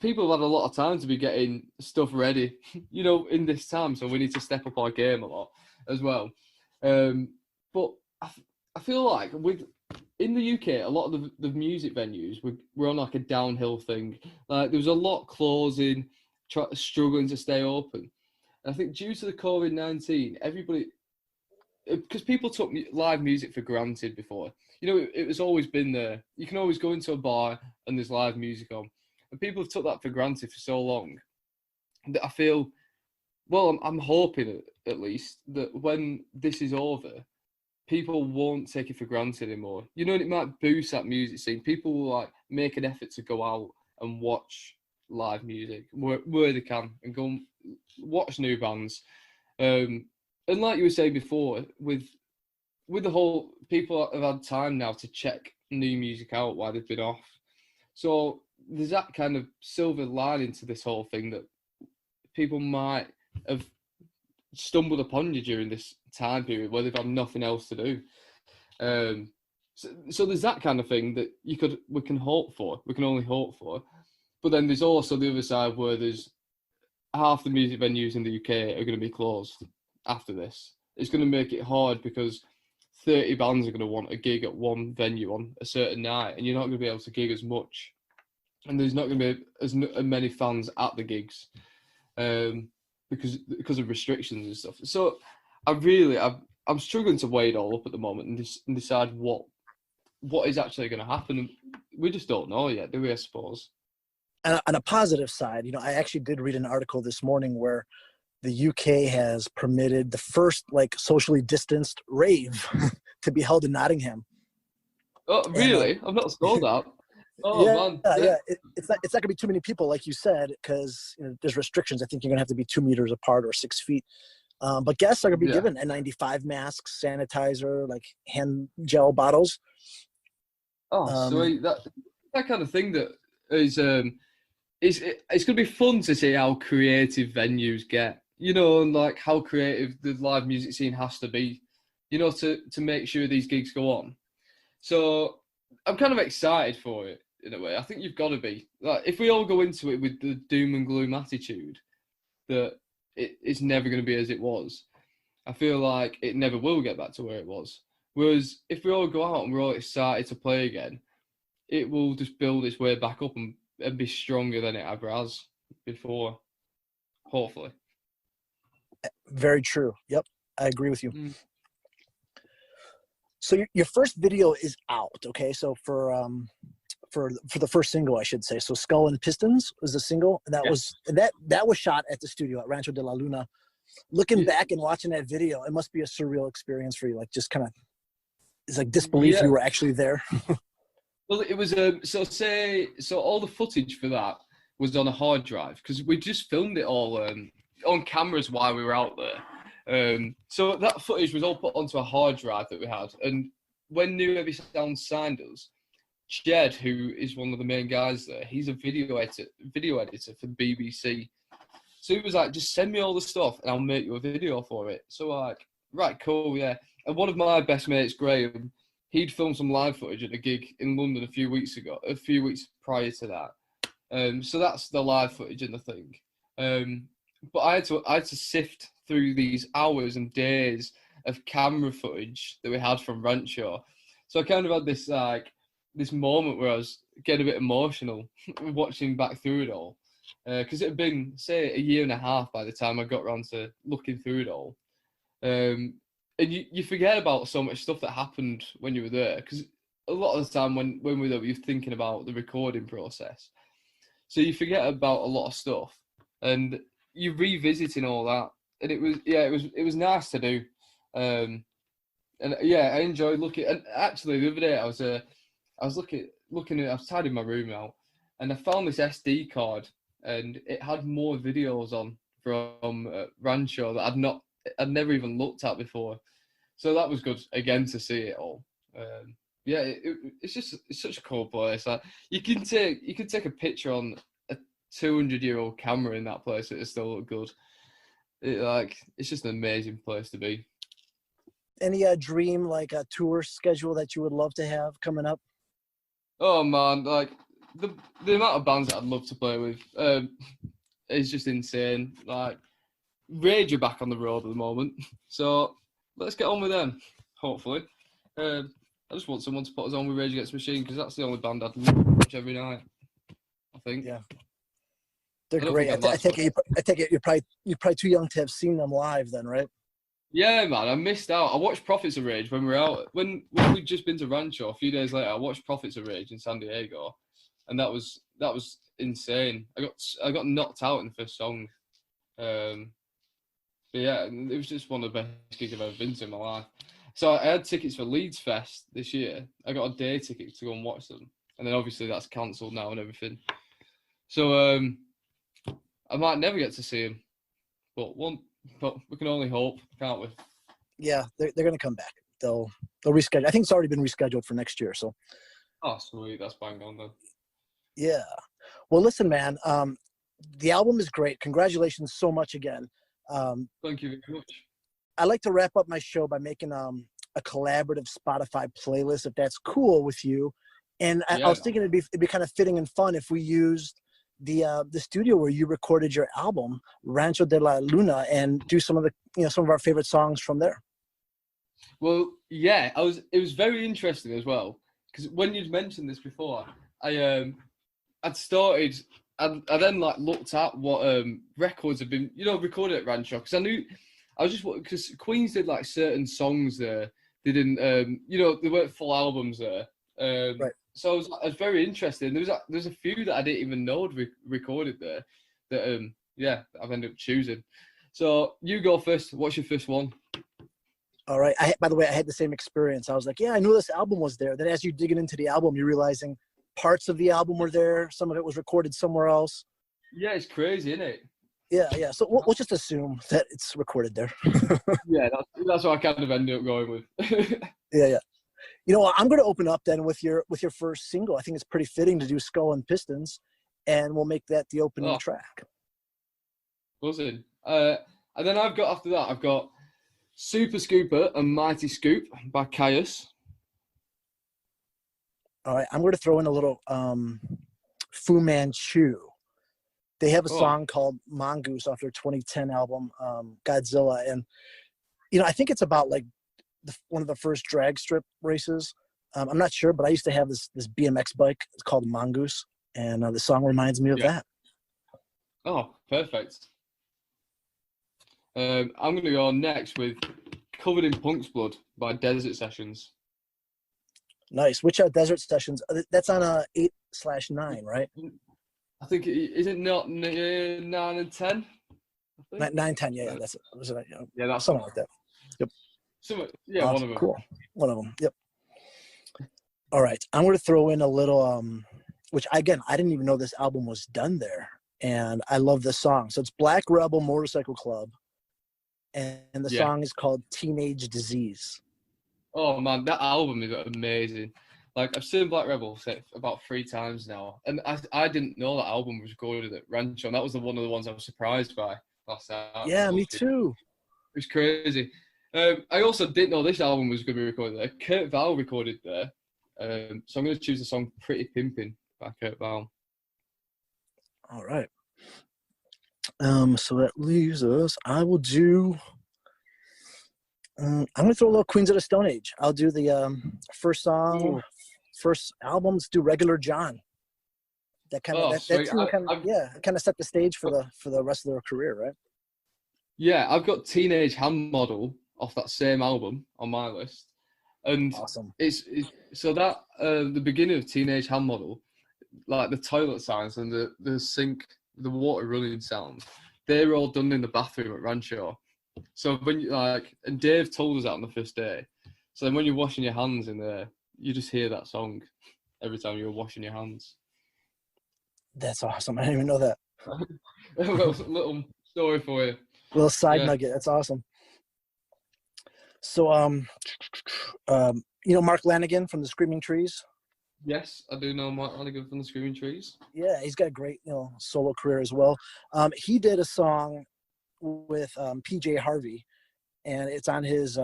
people have had a lot of time to be getting stuff ready, you know, in this time. So we need to step up our game a lot as well. But I feel like in the UK, a lot of the music venues were on like a downhill thing. Like there was a lot closing, struggling to stay open. And I think due to the COVID-19, everybody, because people took live music for granted before. You know, it was always been there. You can always go into a bar and there's live music on. And people have took that for granted for so long that I feel, well, I'm hoping at least that when this is over, people won't take it for granted anymore. You know, and it might boost that music scene. People will like make an effort to go out and watch live music where they can and go and watch new bands. And like you were saying before, with the whole, people have had time now to check new music out while they've been off. So there's that kind of silver lining to this whole thing that people might have stumbled upon you during this time period where they've had nothing else to do. So there's that kind of thing that we can only hope for. But then there's also the other side where there's half the music venues in the UK are going to be closed after this. It's going to make it hard because 30 bands are going to want a gig at one venue on a certain night, and you're not going to be able to gig as much. And there's not going to be as many fans at the gigs because of restrictions and stuff. So I'm struggling to weigh it all up at the moment and decide what is actually going to happen. We just don't know yet, do we, I suppose? And on a positive side, you know, I actually did read an article this morning where the UK has permitted the first like socially distanced rave to be held in Nottingham. Oh, really? I've not saw that. Oh, yeah, man. Yeah. It's not going to be too many people, like you said, because, you know, there's restrictions. I think you're going to have to be 2 meters apart or 6 feet. But guests are going to be given N95 masks, sanitizer, like hand gel bottles. Oh, sweet. That kind of thing that is it's going to be fun to see how creative venues get, you know, and like how creative the live music scene has to be, you know, to make sure these gigs go on. So I'm kind of excited for it in a way. I think you've got to be. Like, if we all go into it with the doom and gloom attitude that it's never going to be as it was, I feel like it never will get back to where it was. Whereas if we all go out and we're all excited to play again, it will just build its way back up and be stronger than it ever has before, hopefully. Very true. Yep, I agree with you. So your first video is out, okay? So for the first single, I should say. So Skull and Pistons was the single, and that was shot at the studio at Rancho de la Luna. Looking back and watching that video, it must be a surreal experience for you. Like, just kind of, it's like disbelief you were actually there. Well, it was so all the footage for that was on a hard drive because we just filmed it all on cameras while we were out there. So that footage was all put onto a hard drive that we had. And when New Heavy Sound signed us, Jed, who is one of the main guys there, he's a video editor for the BBC. So he was like, just send me all the stuff and I'll make you a video for it. So like, right, cool, yeah. And one of my best mates, Graham, he'd filmed some live footage at a gig in London a few weeks prior to that. So that's the live footage in the thing. But I had to sift through these hours and days of camera footage that we had from Rancho. So I kind of had this moment where I was getting a bit emotional watching back through it all, because it had been, say, a year and a half by the time I got around to looking through it all. And you forget about so much stuff that happened when you were there, because a lot of the time when we were there, you're thinking about the recording process. So you forget about a lot of stuff, and you're revisiting all that. And it was nice to do. And yeah, I enjoyed looking. And actually, the other day I was looking at, I was tidying my room out, and I found this SD card, and it had more videos on from Rancho that I'd never even looked at before. So that was good again to see it all. Yeah, it's such a cool place. Like, you can take a picture on a 200-year-old camera in that place, it still look good. It's just an amazing place to be. Any dream like a tour schedule that you would love to have coming up? Oh man, like the amount of bands that I'd love to play with is just insane. Like, Rage are back on the road at the moment, so let's get on with them. Hopefully, I just want someone to put us on with Rage Against the Machine, because that's the only band I'd watch every night, I think. Yeah, they're great. I take it you're probably too young to have seen them live, then, right? Yeah, man, I missed out. I watched Prophets of Rage when we were out. When we'd just been to Rancho, a few days later, I watched Prophets of Rage in San Diego, and that was insane. I got knocked out in the first song. But yeah, it was just one of the best gigs I've ever been to in my life. So I had tickets for Leeds Fest this year. I got a day ticket to go and watch them, and then obviously that's cancelled now and everything. So I might never get to see them, but we can only hope, can't we? Yeah, they're going to come back. They'll reschedule. I think it's already been rescheduled for next year. So. Oh, sweet, that's bang on then. Yeah. Well, listen, man. The album is great. Congratulations so much again. Thank you very much. I like to wrap up my show by making a collaborative Spotify playlist, if that's cool with you. And I was thinking it'd be kind of fitting and fun if we used the studio where you recorded your album, Rancho de la Luna, and do some of our favorite songs from there. Well, yeah, it was very interesting as well, because when you'd mentioned this before, I then looked at what records have been recorded at Rancho, because Queens did like certain songs there. They didn't they weren't full albums there. Right. So I was very interested. There's a few that I didn't even know recorded there that I've ended up choosing. So you go first. What's your first one? All right. By the way, I had the same experience. I was like, yeah, I knew this album was there. Then as you're digging into the album, you're realizing parts of the album were there. Some of it was recorded somewhere else. Yeah, it's crazy, isn't it? Yeah. So we'll just assume that it's recorded there. Yeah, that's what I kind of ended up going with. Yeah. You know what? I'm going to open up then with your first single. I think it's pretty fitting to do Skull and Pistons, and we'll make that the opening track. Buzzing. And then after that, I've got Super Scooper and Mighty Scoop by Caius. All right, I'm going to throw in a little Fu Manchu. They have a song called Mongoose off their 2010 album, Godzilla. And, I think it's about like one of the first drag strip races. I'm not sure, but I used to have this BMX bike. It's called Mongoose. And the song reminds me of that. Oh, perfect. I'm going to go next with Covered in Punk's Blood by Desert Sessions. Nice. Which are Desert Sessions? That's on 8/9, right? I think is it not 9 and 10? 9, 10. Yeah. That's it. Yeah, that's something like that. Yep. One of them. Cool. One of them. Yep. All right. I'm going to throw in a little, which again, I didn't even know this album was done there, and I love this song. So it's Black Rebel Motorcycle Club, and the song is called Teenage Disease. Oh man, that album is amazing. Like, I've seen Black Rebel about 3 times now, and I didn't know that album was recorded at Rancho, and that was one of the ones I was surprised by last night. Yeah, me too. It was crazy. I also didn't know this album was going to be recorded there. Kurt Val recorded there. So I'm going to choose the song Pretty Pimpin' by Kurt Val. All right. So that leaves us. I will do. I'm going to throw a little Queens of the Stone Age. I'll do the first song, Ooh. first album. Let's do Regular John. That kind of that tune kind of set the stage for the rest of their career, right? Yeah, I've got Teenage Hand Model off that same album on my list, and awesome. It's so that the beginning of Teenage Hand Model, like the toilet sounds and the sink, the water running sound, they're all done in the bathroom at Rancho. So when you and Dave told us that on the first day. So then when you're washing your hands in there, you just hear that song every time you're washing your hands. That's awesome. I didn't even know that. A little story for you. Little side nugget. That's awesome. So, Mark Lanigan from the Screaming Trees? Yes, I do know Mark Lanigan from the Screaming Trees. Yeah, he's got a great, solo career as well. He did a song with PJ Harvey, and it's on his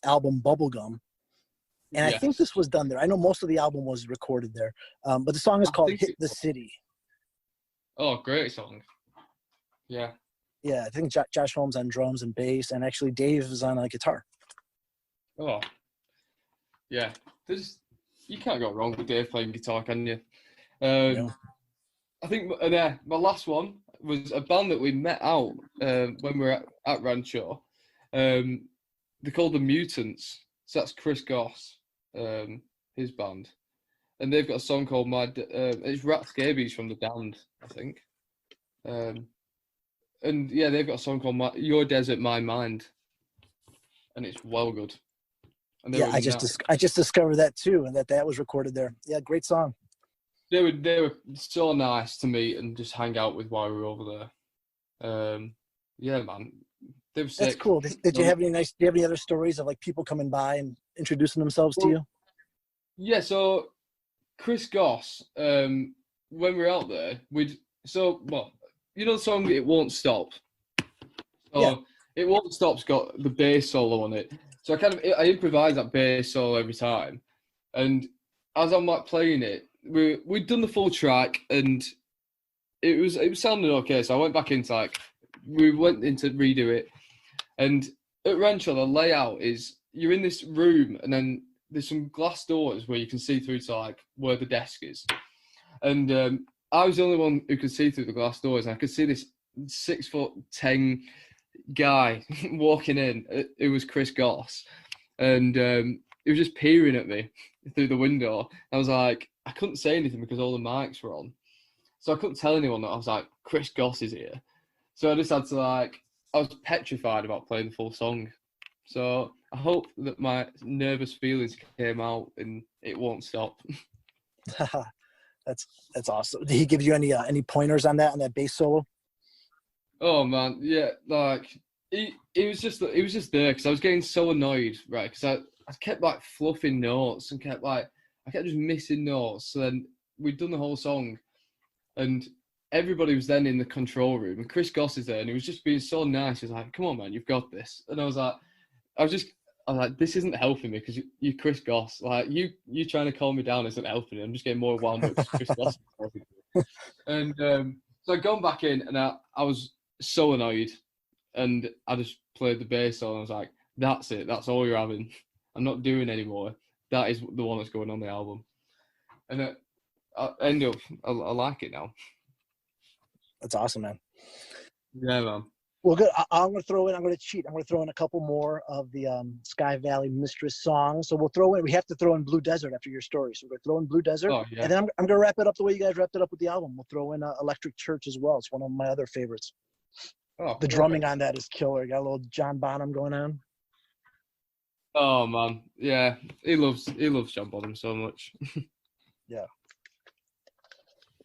album Bubblegum. And I think this was done there. I know most of the album was recorded there, but the song is called Hit the City. Oh, great song. Yeah. Yeah, I think Josh Holmes on drums and bass, and actually Dave is on guitar. Oh, yeah. You can't go wrong with Dave playing guitar, can you? No. I think my last one was a band that we met out when we were at Rancho. They're called the Mutants. So that's Chris Goss, his band. And they've got a song called it's Rat Scabies from The Damned, I think. And yeah, they've got a song called Your Desert, My Mind. And it's well good. And yeah, I just discovered that too, and that was recorded there. Yeah, great song. They were so nice to meet and just hang out with while we were over there. Yeah, man, they were sick. That's cool. Did you have any other stories of people coming by and introducing themselves to you? Yeah, so Chris Goss, when we were out there, the song It Won't Stop. So yeah. It Won't Stop's got the bass solo on it. So I improvise that bass solo every time, and as I'm playing it, we'd done the full track, and it was sounding okay. So I went back into we went in to redo it, and at Rancho the layout is you're in this room, and then there's some glass doors where you can see through to where the desk is, and I was the only one who could see through the glass doors, and I could see this 6'10" guy walking in. It was Chris Goss, and he was just peering at me through the window. I was I couldn't say anything because all the mics were on, so I couldn't tell anyone that I was Chris Goss is here. So I just had to I was petrified about playing the full song. So I hope that my nervous feelings came out and It Won't Stop. That's awesome. Did he give you any pointers on that bass solo? Oh man, yeah, he was just there because I was getting so annoyed, right? Because I kept fluffing notes and I kept just missing notes. So then we'd done the whole song, and everybody was then in the control room, and Chris Goss is there, and he was just being so nice. He was like, "Come on, man, you've got this." And I was like, "This isn't helping me because you're Chris Goss. You trying to calm me down isn't helping me. I'm just getting more wound up because Chris Goss is helping me." And so I'd gone back in, and I was so annoyed, and I just played the bass solo, and I was like, "That's it. That's all you're having. I'm not doing anymore. That is the one that's going on the album." And I end up, I like it now. That's awesome, man. Yeah, man. Well, good. I'm going to cheat. I'm going to throw in a couple more of the Sky Valley Mistress songs. So we have to throw in Blue Desert after your story. So we're going to throw in Blue Desert. Oh, yeah. And then I'm going to wrap it up the way you guys wrapped it up with the album. We'll throw in Electric Church as well. It's one of my other favorites. Oh, the drumming on that is killer. You got a little John Bonham going on. Oh man, yeah, he loves John Bonham so much. Yeah.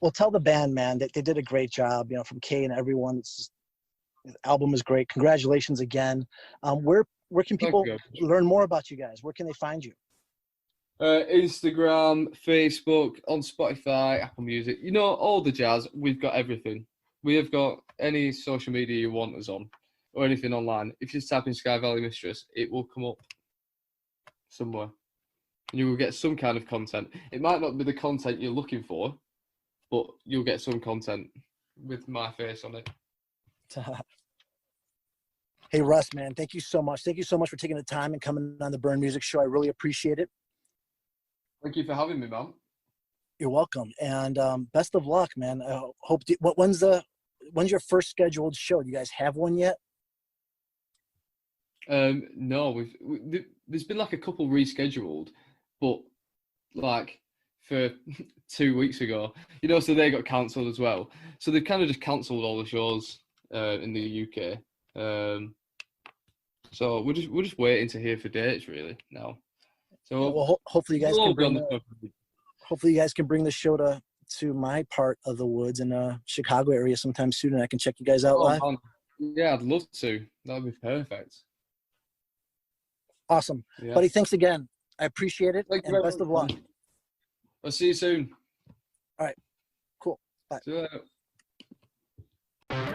Well, tell the band, man, that they did a great job. From Kay and everyone. The album is great. Congratulations again. Where can people learn more about you guys? Where can they find you? Instagram, Facebook, on Spotify, Apple Music. All the jazz. We've got everything. We have got any social media you want us on. or anything online, if you just type in Sky Valley Mistress, it will come up somewhere. And you will get some kind of content. It might not be the content you're looking for, but you'll get some content with my face on it. Hey, Russ, man, thank you so much. Thank you so much for taking the time and coming on the Burn Music Show. I really appreciate it. Thank you for having me, man. You're welcome. And best of luck, man. I hope. When's your first scheduled show? Do you guys have one yet? No, there's been like a couple rescheduled, but like for 2 weeks ago, so they got cancelled as well. So they've kind of just cancelled all the shows in the UK. So we're just waiting to hear for dates really now. So well, hopefully you guys can bring hopefully you guys can bring the show to my part of the woods in the Chicago area sometime soon, and I can check you guys out live. Man. Yeah, I'd love to. That'd be perfect. Awesome, buddy. Thanks again. I appreciate it, and best of luck. I'll see you soon. All right, cool. Bye. See you.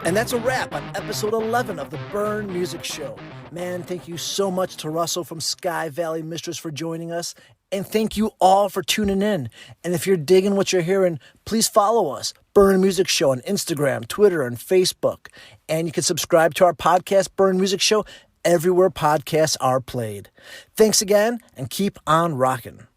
And that's a wrap on episode 11 of the Burn Music Show. Man, thank you so much to Russell from Sky Valley Mistress for joining us. And thank you all for tuning in. And if you're digging what you're hearing, please follow us, Burn Music Show, on Instagram, Twitter, and Facebook. And you can subscribe to our podcast, Burn Music Show, everywhere podcasts are played. Thanks again, and keep on rocking.